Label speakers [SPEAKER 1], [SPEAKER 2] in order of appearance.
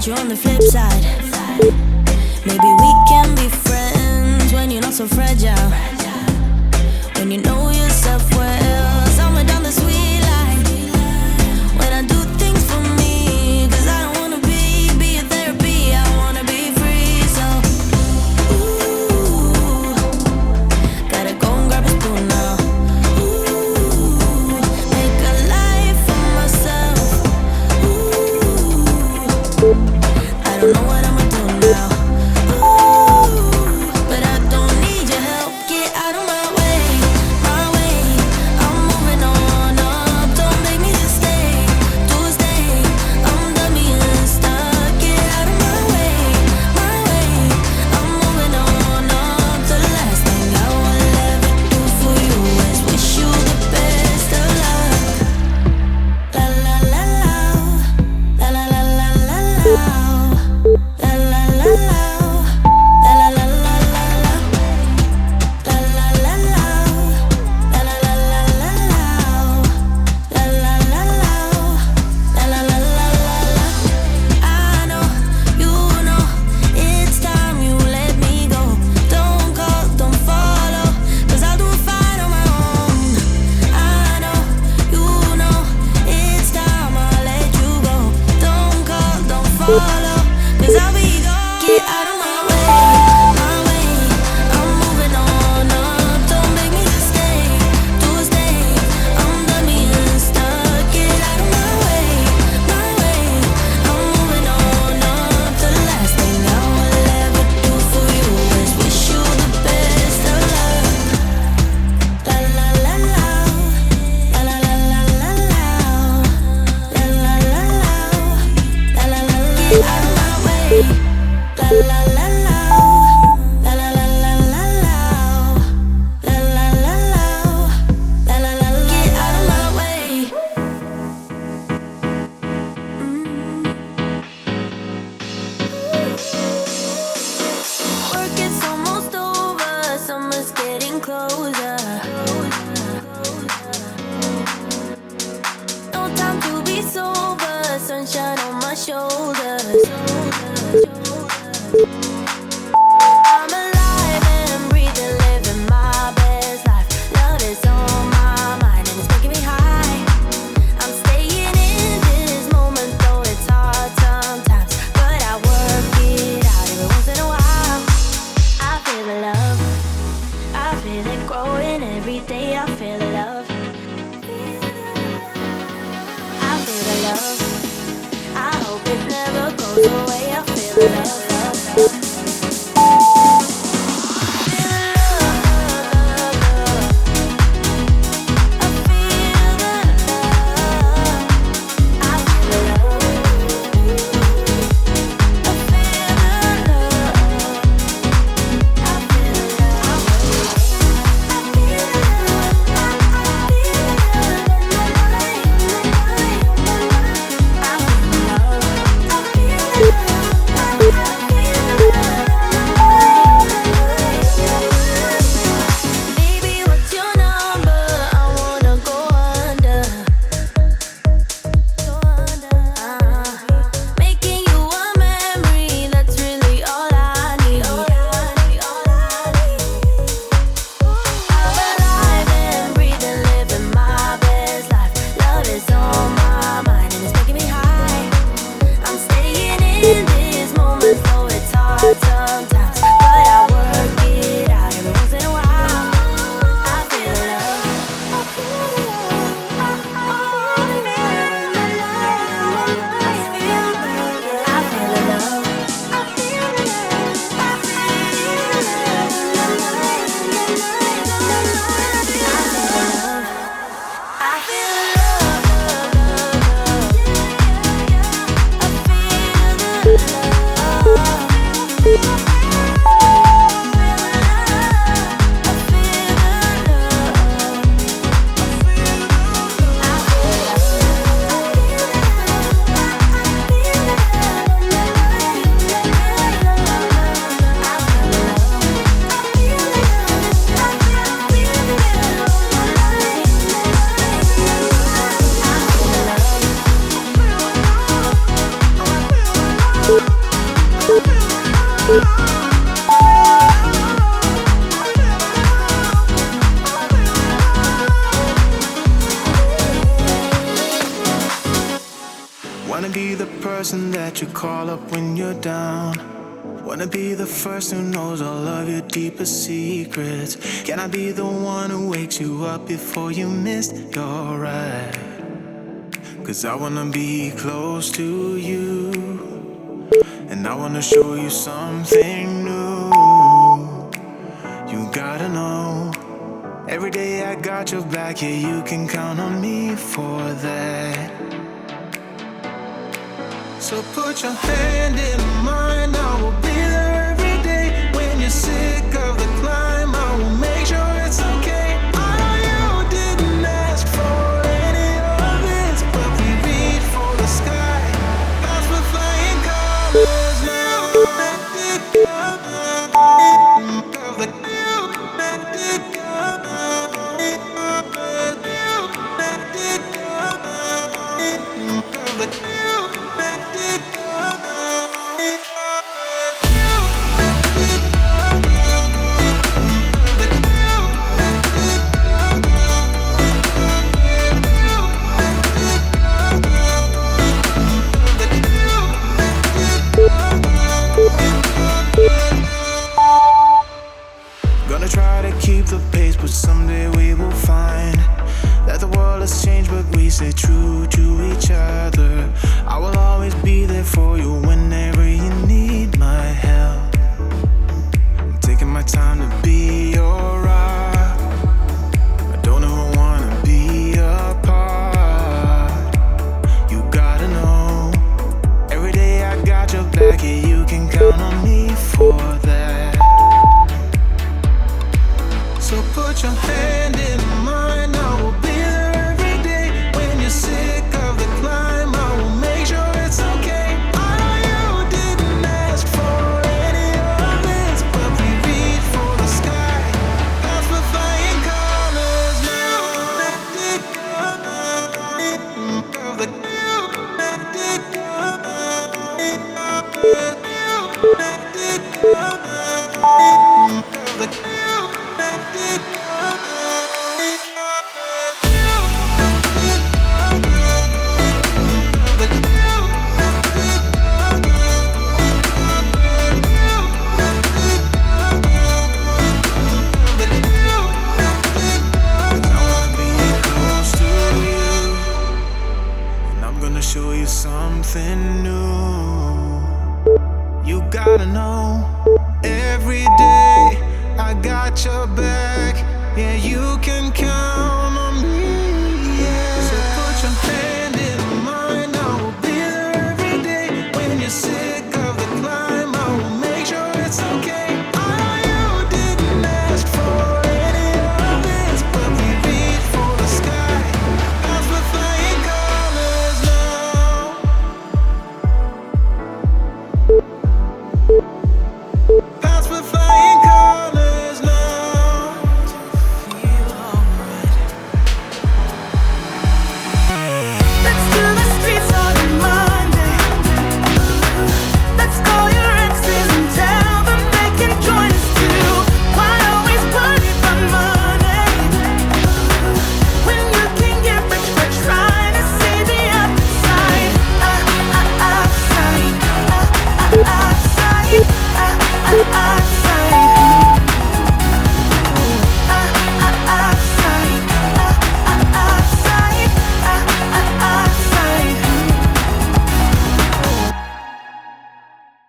[SPEAKER 1] but you're on the flip side. Maybe we can be friends when you're not so fragile. When you know yourself well, somewhere down the sweet line. When I do things for me, 'cause I don't wanna be a therapy, I wanna be free. So, ooh, gotta go and grab a spoon now. Ooh, make a life for myself. Ooh, I don't know what I'ma do now. But I don't need your help. Get out of my way, my way. I'm moving on up. Don't make me just stay, to stay. I'm done being stuck. Get out of my way, my way. I'm moving on up. The last thing I will ever do for you is wish you the best of luck. La la la la, la la la la la la, la la la la, la la la la la la. La la la la, la la la la la la, la la la la, la la la la la. I know, you know, it's time you let me go. Don't call, don't follow, 'cause I'll do it fine on my own. I know, you know, it's time I let you go. Don't call, don't follow, 'cause I'll be gone. Get out of my way, my way. I'm moving on up. Don't make me just stay, to stay. I'm done being stuck. Get out of my way, my way. I'm moving on up. The last thing I will ever do for you is wish you the best of luck. La la la la, la la la la la la, la la la la, la la la la. Get out of my way. La la la la, la la la la la la, la la la la, la la la la. Get out of my way. Work is almost over, summer's getting closer. No time to be sober, sunshine on my shoulders. I'm alive and breathing, living my best life. Love is on my mind and it's making me high. I'm staying in this moment, though it's hard sometimes, but I work it out every once in a while. I feel the love, I feel it growing every day. I feel the love, I feel the love. I hope it never goes away. I feel the love, love, love. I feel
[SPEAKER 2] person that you call up when you're down. Wanna be the first who knows all of your deepest secrets. Can I be the one who wakes you up before you missed your ride? 'Cause I wanna be close to you, and I wanna show you something new. You gotta know, every day I got your back, yeah, you can count on me for that. So put your hand in mine, I will be there every day. When you're sick of the climb, I will make sure it's okay. I know you didn't ask for any of this, but we reach for the sky. That's for flying colors now. Gonna try to keep the pace, but someday we will find that the world has changed, but we stay true to each other. I will always be there for you whenever you need my help. I'm taking my time to be your rock. I don't ever wanna be apart. You gotta know, every day I got your back, yeah, you can count on me for that. So put your hand in mine, I will be there every day. When you're sick of the climb, I will make sure it's okay. I know you didn't ask for any of this, but we reach for the sky. That's for flying colors now. Show you something new. You gotta know,